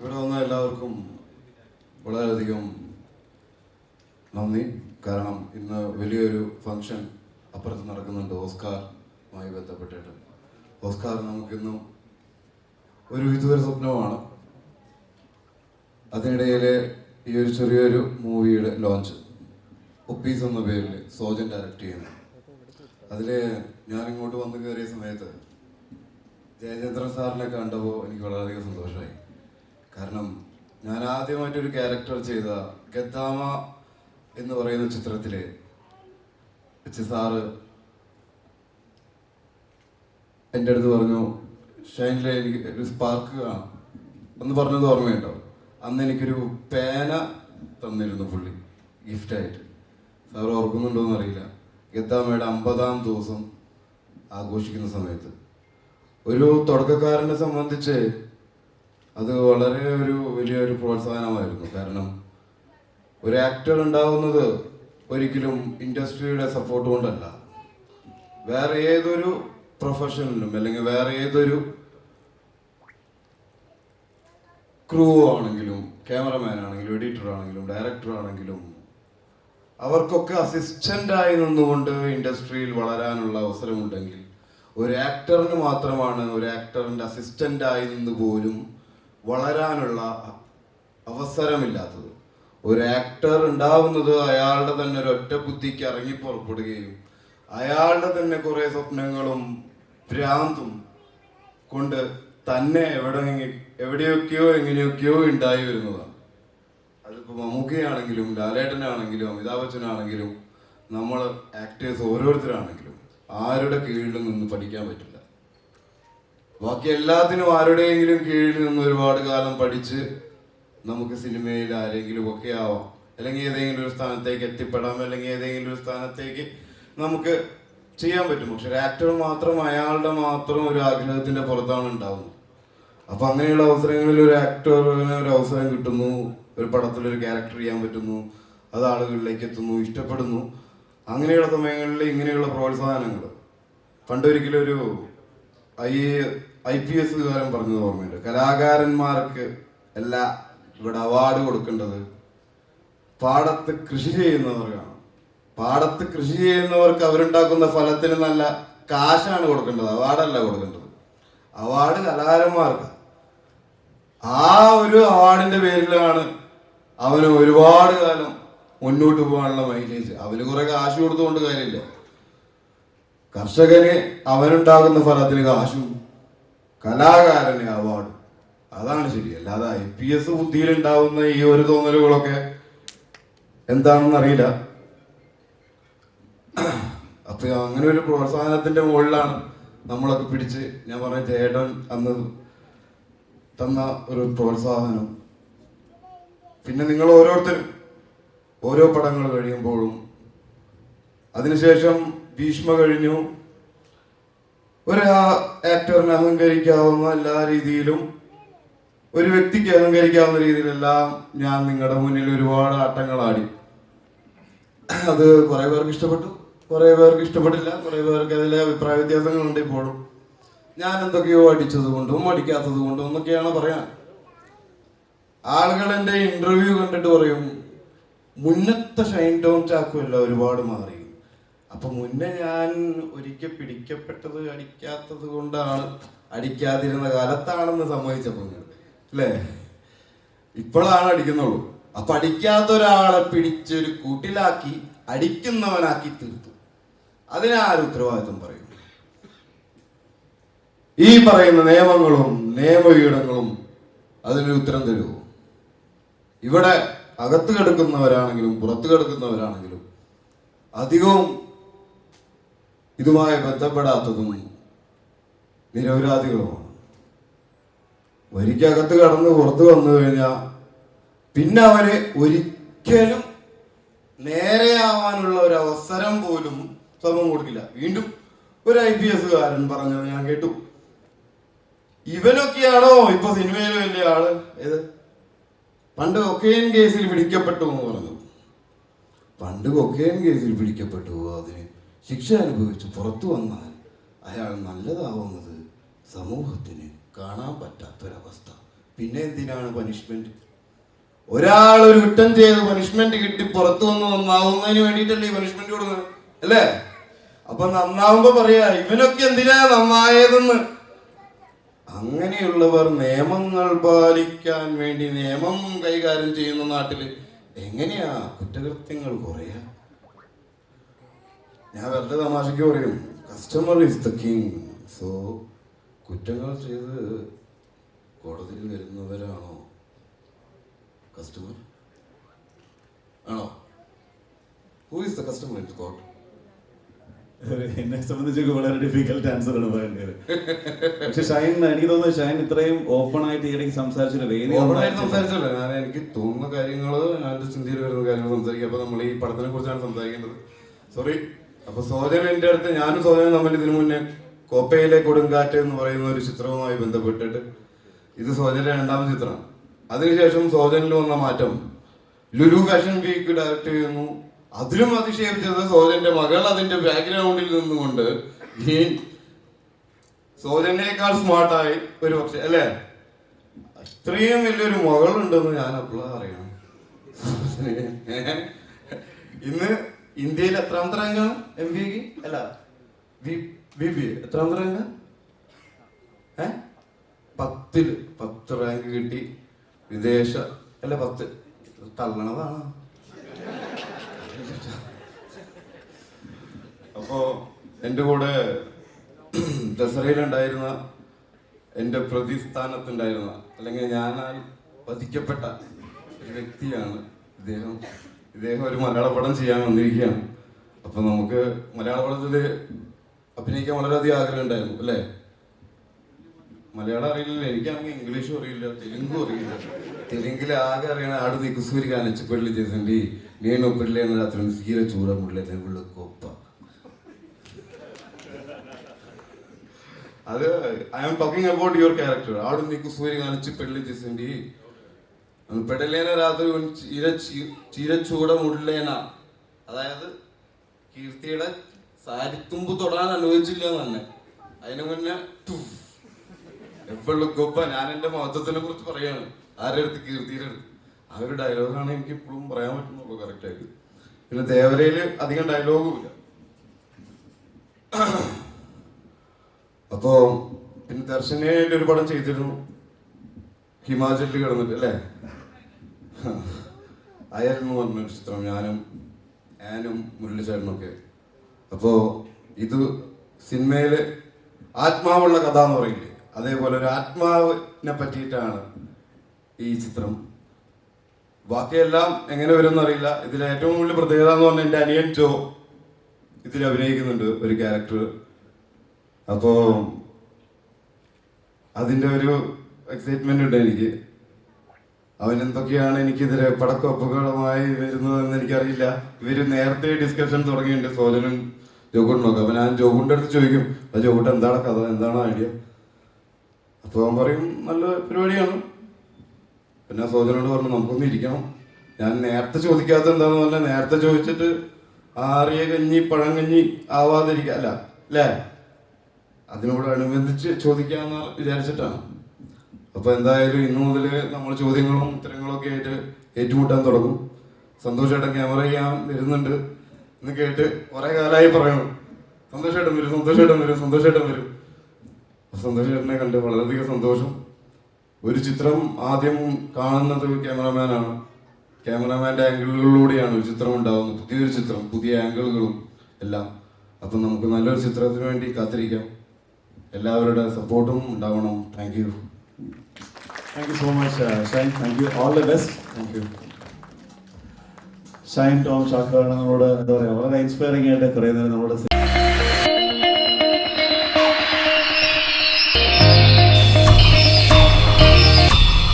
ഇവിടെ വന്ന എല്ലാവർക്കും വളരെയധികം നന്ദി. കാരണം ഇന്ന് വലിയൊരു ഫംഗ്ഷൻ അപ്പുറത്ത് നടക്കുന്നുണ്ട് ഓസ്കാറുമായി ബന്ധപ്പെട്ടിട്ട്. ഓസ്കാർ നമുക്കിന്നും ഒരു ഇതുവരെ സ്വപ്നമാണ്. അതിനിടയിൽ ഈ ഒരു ചെറിയൊരു മൂവിയുടെ ലോഞ്ച് ഒപ്പീസ് എന്ന പേരിൽ സോജൻ ഡയറക്റ്റ് ചെയ്യുന്നു. അതിൽ ഞാനിങ്ങോട്ട് വന്ന് കയറിയ സമയത്ത് ജയചന്ദ്രൻ സാറിനെ കണ്ടപ്പോൾ എനിക്ക് വളരെയധികം സന്തോഷമായി. കാരണം ഞാൻ ആദ്യമായിട്ടൊരു ക്യാരക്ടർ ചെയ്ത ഗദ്ദാമ എന്ന് പറയുന്ന ചിത്രത്തിൽ വെച്ച് സാറ് എൻ്റെ അടുത്ത് പറഞ്ഞു, ഷൈനിലെ എനിക്ക് ഒരു സ്പാർക്ക് കാണാം എന്ന് പറഞ്ഞത് ഓർമ്മയുണ്ടോ? അന്ന് എനിക്കൊരു പേന തന്നിരുന്നു പുള്ളി ഗിഫ്റ്റായിട്ട്. സാർ ഓർക്കുന്നുണ്ടോയെന്ന് അറിയില്ല. ഗദ്ദാമയുടെ 50-ാം ദിവസം ആഘോഷിക്കുന്ന സമയത്ത് ഒരു തുടക്കക്കാരനെ സംബന്ധിച്ച് അത് വളരെ വലിയൊരു പ്രോത്സാഹനമായിരുന്നു. കാരണം ഒരു ആക്ടർ ഉണ്ടാവുന്നത് ഒരിക്കലും ഇൻഡസ്ട്രിയുടെ സപ്പോർട്ട് കൊണ്ടല്ല, വേറെ ഏതൊരു പ്രൊഫഷനിലും അല്ലെങ്കിൽ വേറെ ഏതൊരു ക്രൂ ആണെങ്കിലും ക്യാമറമാൻ ആണെങ്കിലും എഡിറ്റർ ആണെങ്കിലും ഡയറക്ടർ ആണെങ്കിലും അവർക്കൊക്കെ അസിസ്റ്റൻ്റായി നിന്നുകൊണ്ട് ഇൻഡസ്ട്രിയിൽ വളരാനുള്ള അവസരമുണ്ടെങ്കിൽ ഒരു ആക്ടറിന് മാത്രമാണ് ഒരു ആക്ടറിൻ്റെ അസിസ്റ്റൻ്റായി നിന്ന് പോലും വളരാനുള്ള അവസരമില്ലാത്തത്. ഒരു ആക്ടർ ഉണ്ടാവുന്നത് അയാളുടെ തന്നെ ഒരു ഒറ്റ ബുദ്ധിക്ക് ഇറങ്ങി പുറപ്പെടുകയും അയാളുടെ തന്നെ കുറേ സ്വപ്നങ്ങളും ഭ്രാന്തും കൊണ്ട് തന്നെ എവിടെയൊക്കെയോ എങ്ങനെയൊക്കെയോ ഉണ്ടായി വരുന്നതാണ്. അതിപ്പോൾ മമ്മൂക്കയാണെങ്കിലും ലാലേട്ടനാണെങ്കിലും അമിതാഭ് ബച്ചനാണെങ്കിലും നമ്മൾ ആക്ടേഴ്സ് ഓരോരുത്തരാണെങ്കിലും ആരുടെ കീഴിലും നിന്ന് പഠിക്കാൻ പറ്റില്ല. ബാക്കി എല്ലാത്തിനും ആരുടെയെങ്കിലും കീഴിൽ നിന്ന് ഒരുപാട് കാലം പഠിച്ച് നമുക്ക് സിനിമയിൽ ആരെങ്കിലും ഒക്കെ ആവാം, അല്ലെങ്കിൽ ഏതെങ്കിലും ഒരു സ്ഥാനത്തേക്ക് എത്തിപ്പെടാം, അല്ലെങ്കിൽ ഏതെങ്കിലും ഒരു സ്ഥാനത്തേക്ക് നമുക്ക് ചെയ്യാൻ പറ്റും. പക്ഷെ ഒരു ആക്ടർ മാത്രം അയാളുടെ മാത്രം ഒരു ആഗ്രഹത്തിന്റെ പുറത്താണ് ഉണ്ടാവുന്നത്. അപ്പൊ അങ്ങനെയുള്ള അവസരങ്ങളിൽ ഒരു ആക്ടറിന് ഒരു അവസരം കിട്ടുന്നു, ഒരു പടത്തിലൊരു ക്യാരക്ടർ ചെയ്യാൻ പറ്റുന്നു, അത് ആളുകളിലേക്ക് എത്തുന്നു, ഇഷ്ടപ്പെടുന്നു. അങ്ങനെയുള്ള സമയങ്ങളിൽ ഇങ്ങനെയുള്ള പ്രോത്സാഹനങ്ങൾ പണ്ടൊരിക്കലും ഒരു IPS കാരൻ പറഞ്ഞത് ഓർമ്മയുണ്ട്. കലാകാരന്മാർക്ക് അല്ല ഇവിടെ അവാർഡ് കൊടുക്കേണ്ടത് പാടത്ത് കൃഷി ചെയ്യുന്നവർക്കാണ്. പാടത്ത് കൃഷി ചെയ്യുന്നവർക്ക് അവരുണ്ടാക്കുന്ന ഫലത്തിന് നല്ല കാശാണ് കൊടുക്കേണ്ടത്, അവാർഡല്ല കൊടുക്കേണ്ടത്. അവാർഡ് കലാകാരന്മാർക്ക്. ആ ഒരു അവാർഡിന്റെ പേരിലാണ് അവന് ഒരുപാട് കാലം മുന്നോട്ട് പോകാനുള്ള മൈലേജ്. അവന് കുറെ കാശ് കൊടുത്തുകൊണ്ട് കാര്യമില്ല. കർഷകന് അവനുണ്ടാകുന്ന ഫലത്തിന് കാശും കലാകാരന് അവാർഡ്. അതാണ് ശരി. അല്ലാതെ IPS ബുദ്ധിയിലുണ്ടാവുന്ന ഈ ഒരു തോന്നലുകളൊക്കെ എന്താണെന്ന് അറിയില്ല. അപ്പൊ അങ്ങനെ ഒരു പ്രോത്സാഹനത്തിന്റെ മുകളിലാണ് നമ്മളൊക്കെ പിടിച്ച്, ഞാൻ പറഞ്ഞ ചേട്ടൻ അന്ന് തന്ന ഒരു പ്രോത്സാഹനം. പിന്നെ നിങ്ങൾ ഓരോരുത്തരും ഓരോ പടങ്ങൾ കഴിയുമ്പോഴും, അതിനുശേഷം ഭീഷ്മ കഴിഞ്ഞു, ഒരു ആക്ടറിന് അഹങ്കരിക്കാവുന്ന എല്ലാ രീതിയിലും, ഒരു വ്യക്തിക്ക് അഹങ്കരിക്കാവുന്ന രീതിയിലെല്ലാം ഞാൻ നിങ്ങളുടെ മുന്നിൽ ഒരുപാട് ആട്ടങ്ങളാടി. അത് കുറെ പേർക്ക് ഇഷ്ടപ്പെട്ടു, കുറെ പേർക്ക് ഇഷ്ടപ്പെട്ടില്ല, കുറെ പേർക്ക് അതിലെ അഭിപ്രായ വ്യത്യാസങ്ങളുണ്ട്. ഇപ്പോഴും ഞാൻ എന്തൊക്കെയോ അടിച്ചത് കൊണ്ടും അടിക്കാത്തത് കൊണ്ടും എന്നൊക്കെയാണ് പറയാൻ. ആളുകൾ എൻ്റെ ഇന്റർവ്യൂ കണ്ടിട്ട് പറയും, മുന്നത്തെ ഷൈൻ ടോം ചാക്കുമല്ല ഒരുപാട് മാറി. അപ്പൊ മുന്നേ ഞാൻ ഒരിക്കൽ പിടിക്കപ്പെട്ടത് അടിക്കാത്തത് കൊണ്ടാണ്, അടിക്കാതിരുന്ന കാലത്താണെന്ന് സമ്മതിച്ചപ്പോൾ അല്ലേ, ഇപ്പോഴാണ് അടിക്കുന്നുള്ളൂ. അപ്പൊ അടിക്കാത്ത ഒരാളെ പിടിച്ചൊരു കൂട്ടിലാക്കി അടിക്കുന്നവനാക്കി തീർത്തു. അതിനാരും ഉത്തരവാദിത്വം പറയും? ഈ പറയുന്ന നിയമങ്ങളും നിയമപീഠങ്ങളും അതിനൊരു ഉത്തരം തരുമോ? ഇവിടെ അകത്ത് കിടക്കുന്നവരാണെങ്കിലും പുറത്ത് കിടക്കുന്നവരാണെങ്കിലും അധികവും ഇതുമായി ബന്ധപ്പെടാത്തതും നിരപരാധികളുമാണ്. ഒരിക്കകത്ത് കടന്ന് പുറത്ത് വന്നു കഴിഞ്ഞാൽ പിന്നെ അവന് ഒരിക്കലും നേരെയാവാനുള്ള ഒരു അവസരം പോലും സമൂഹം കൊടുക്കില്ല. വീണ്ടും ഒരു IPS കാരൻ പറഞ്ഞത് ഞാൻ കേട്ടു, ഇവനൊക്കെയാണോ ഇപ്പൊ സിനിമയിൽ വലിയ ആള്? ഏത് പണ്ട് കൊക്കൈൻ കേസിൽ പിടിക്കപ്പെട്ടു എന്ന് പറഞ്ഞു. പണ്ട് കൊക്കൈൻ കേസിൽ പിടിക്കപ്പെട്ടു, അതിന് ശിക്ഷ അനുഭവിച്ച് പുറത്തു വന്നാൽ അയാൾ നല്ലതാവുന്നത് സമൂഹത്തിന് കാണാൻ പറ്റാത്തൊരവസ്ഥ പിന്നെ എന്തിനാണ് പനിഷ്മെന്റ്? ഒരാൾ ഒരു കുറ്റം ചെയ്ത് പനിഷ്മെന്റ് കിട്ടി പുറത്തു വന്ന് നന്നാവുന്നതിന് വേണ്ടിയിട്ടല്ലേ ഈ പനിഷ്മെന്റ് കൊടുക്കുന്നത്, അല്ലേ? അപ്പൊ നന്നാവുമ്പോ പറയാ ഇവനൊക്കെ എന്തിനാ നന്നായതെന്ന്. അങ്ങനെയുള്ളവർ നിയമങ്ങൾ പാലിക്കാൻ വേണ്ടി നിയമം കൈകാര്യം ചെയ്യുന്ന നാട്ടില് എങ്ങനെയാ കുറ്റകൃത്യങ്ങൾ കുറയാ? ഞാൻ വെറുതെ തമാശയ്ക്ക് പറയും, customer is the king. So കുറ്റങ്ങൾ ചെയ്ത് കോടതിയിൽ വരുന്നവരാണോ കസ്റ്റമർ? ആണോ? Who is the customer in court? എന്നെ സംബന്ധിച്ചൊക്കെ വളരെ ഡിഫിക്കൽട്ട് ആൻസർ ആണ് പറയുന്നത്. പക്ഷെ ഷൈൻ, എനിക്ക് തോന്നുന്നു ഷൈൻ ഇത്രയും ഓപ്പൺ ആയിട്ട് ഈയിടയ്ക്ക് സംസാരിച്ചില്ല. സംസാരിച്ചല്ലോ, ഞാൻ എനിക്ക് തോന്നുന്ന കാര്യങ്ങൾ, ഞാൻ ചിന്തയിൽ വരുന്ന കാര്യങ്ങൾ സംസാരിക്കും. അപ്പൊ നമ്മൾ ഈ പടത്തിനെ കുറിച്ചാണ് സംസാരിക്കേണ്ടത്. സോറി. അപ്പൊ സോജൻ എന്റെ അടുത്ത്, ഞാനും സോജനും തമ്മിൽ ഇതിനു മുന്നേ കോപ്പയിലെ കൊടുങ്കാറ്റ് എന്ന് പറയുന്ന ഒരു ചിത്രവുമായി ബന്ധപ്പെട്ടിട്ട്, ഇത് സോജന്റെ രണ്ടാമത്തെ ചിത്രമാണ്. അതിനുശേഷം സോജനിൽ വന്ന മാറ്റം, ലുലു ഫാഷൻ വീക്ക് ഡയറക്ട് ചെയ്യുന്നു. അതിലും അതിശയിച്ചത് സോജന്റെ മകൾ അതിന്റെ ബാക്ക്ഗ്രൗണ്ടിൽ നിന്നുകൊണ്ട് ഈ സോജനേക്കാൾ സ്മാർട്ടായി ഒരു പക്ഷെ, അല്ലേ? ഇത്രയും വലിയൊരു മകളുണ്ടെന്ന് ഞാൻ അപ്പോഴാ അറിയണം. ഇന്ന് ഇന്ത്യയിൽ എത്രാമത്തെ റാങ്കാണ് MBA? അല്ല, BBA എത്രാമത്തെ റാങ്ക്? 10 റാങ്ക് കിട്ടി. വിദേശ അല്ല 10 തള്ളണതാണ്. അപ്പോ എൻ്റെ കൂടെ ദസറയിലുണ്ടായിരുന്ന, എൻ്റെ പ്രതിസ്ഥാനത്തുണ്ടായിരുന്ന, അല്ലെങ്കിൽ ഞാനാൽ വധിക്കപ്പെട്ട ഒരു വ്യക്തിയാണ് ഇദ്ദേഹം ഒരു മലയാള പടം ചെയ്യാൻ വന്നിരിക്കുകയാണ്. അപ്പൊ നമുക്ക് മലയാള പടത്തിൽ അഭിനയിക്കാൻ വളരെയധികം ആഗ്രഹം ഉണ്ടായിരുന്നു, അല്ലേ? മലയാളം അറിയില്ല, എനിക്കാണെങ്കിൽ ഇംഗ്ലീഷും അറിയില്ല, തെലുങ്കും അറിയില്ല. തെലുങ്കിൽ ആകെ അറിയണ ఆడు నీకు సూరిగా నచ్చి పెళ్లి చేసింది, నేను పెళ్ళైన రాత్రి సీర చూడముడలేదు గొప్ప. അത് I am talking about your character. ఆడు నీకు సూరిగా నచ్చి పెళ్లి చేసింది, പെടലേന രാത്രി ചീര ചൂടമുള്ളേന. അതായത് കീർത്തിയുടെ സാരിത്തുമ്പ് തൊടാൻ അനുവദിച്ചില്ല തന്നെ. അതിനു മുന്നേ എപ്പോഴും ഗൊപ്പ. ഞാൻ എന്റെ മഹത്വത്തിനെ കുറിച്ച് പറയാണ്, ആരുടെ അടുത്ത്? കീർത്തിയുടെ അടുത്ത്. ആ ഒരു ഡയലോഗാണ് എനിക്ക് ഇപ്പോഴും പറയാൻ പറ്റുന്നുള്ളൂ കറക്റ്റ് ആയിട്ട്. പിന്നെ ദേവരയില് അധികം ഡയലോഗും ഇല്ല. അപ്പോ പിന്നെ ദർശനയായിട്ട് ഒരു പടം ചെയ്തിരുന്നു, ഹിമാചലിൽ കിടന്നിട്ട്, അല്ലേ? അയൽ എന്ന് പറഞ്ഞൊരു ചിത്രം, ഞാനും മുരളിച്ചേട്ടനൊക്കെ. അപ്പോ ഇത് സിനിമയില് ആത്മാവുള്ള കഥ എന്ന് പറയില്ലേ, അതേപോലെ ഒരു ആത്മാവിനെ പറ്റിയിട്ടാണ് ഈ ചിത്രം. ബാക്കിയെല്ലാം എങ്ങനെ വരും എന്നറിയില്ല. ഇതിൽ ഏറ്റവും കൂടുതൽ പ്രത്യേകത എന്ന് പറഞ്ഞാൽ എൻ്റെ അനിയൻ ജോ ഇതിൽ അഭിനയിക്കുന്നുണ്ട് ഒരു ക്യാരക്ടർ. അപ്പോ അതിൻ്റെ ഒരു എക്സൈറ്റ്മെന്റ് ഉണ്ട് എനിക്ക്. അവൻ എന്തൊക്കെയാണ് എനിക്കെതിരെ പടക്കൊപ്പുകളുമായി വരുന്നതെന്ന് എനിക്കറിയില്ല. ഇവര് നേരത്തെ ഡിസ്കഷൻ തുടങ്ങിയിട്ടുണ്ട്, സോജനും ജോഗുണ്ടൊക്കെ. അപ്പൊ ഞാൻ ജോഗുന്റെ അടുത്ത് ചോദിക്കും, ജോഗുട്ട് എന്താണ് കഥ, എന്താണ് ഐഡിയ? അപ്പൊ അവൻ പറയും നല്ല പരിപാടിയാണ്. പിന്നെ സോജനോട് പറഞ്ഞു നമുക്കൊന്ന് ഇരിക്കണം. ഞാൻ നേരത്തെ ചോദിക്കാത്ത എന്താന്ന് പറഞ്ഞാൽ, നേരത്തെ ചോദിച്ചിട്ട് ആറിയ കഞ്ഞി പഴങ്കഞ്ഞി ആവാതിരിക്കുക അല്ലേ, അതിനോട് അനുബന്ധിച്ച് ചോദിക്കാന്ന് വിചാരിച്ചിട്ടാണ്. അപ്പൊ എന്തായാലും ഇന്നു മുതൽ നമ്മൾ ചോദ്യങ്ങളും ഉത്തരങ്ങളും ഒക്കെ ആയിട്ട് ഏറ്റുമുട്ടാൻ തുടങ്ങും. സന്തോഷേട്ടൻ ക്യാമറ ചെയ്യാൻ വരുന്നുണ്ട് എന്ന് കേട്ട് കുറെ കാലമായി പറയണം, സന്തോഷേട്ടൻ വരും. സന്തോഷേട്ടനെ കണ്ട് വളരെയധികം സന്തോഷം. ഒരു ചിത്രം ആദ്യം കാണുന്നത് ക്യാമറമാനാണ്. ക്യാമറമാന്റെ ആംഗിളുകളിലൂടെയാണ് ഒരു ചിത്രം ഉണ്ടാവുന്നത്, പുതിയൊരു ചിത്രം, പുതിയ ആംഗിളുകളും എല്ലാം. അപ്പം നമുക്ക് നല്ലൊരു ചിത്രത്തിന് വേണ്ടി കാത്തിരിക്കാം. എല്ലാവരുടെ സപ്പോർട്ടും ഉണ്ടാവണം. Thank you so much, Shine. Thank you. All the best. Thank you. Shine Tom ചാക്കോയാണ് നമ്മളോട് എന്താ പറയുക, വളരെ ഇൻസ്പയറിംഗ് ആയിട്ട് കുറേ നേരം നമ്മളോട്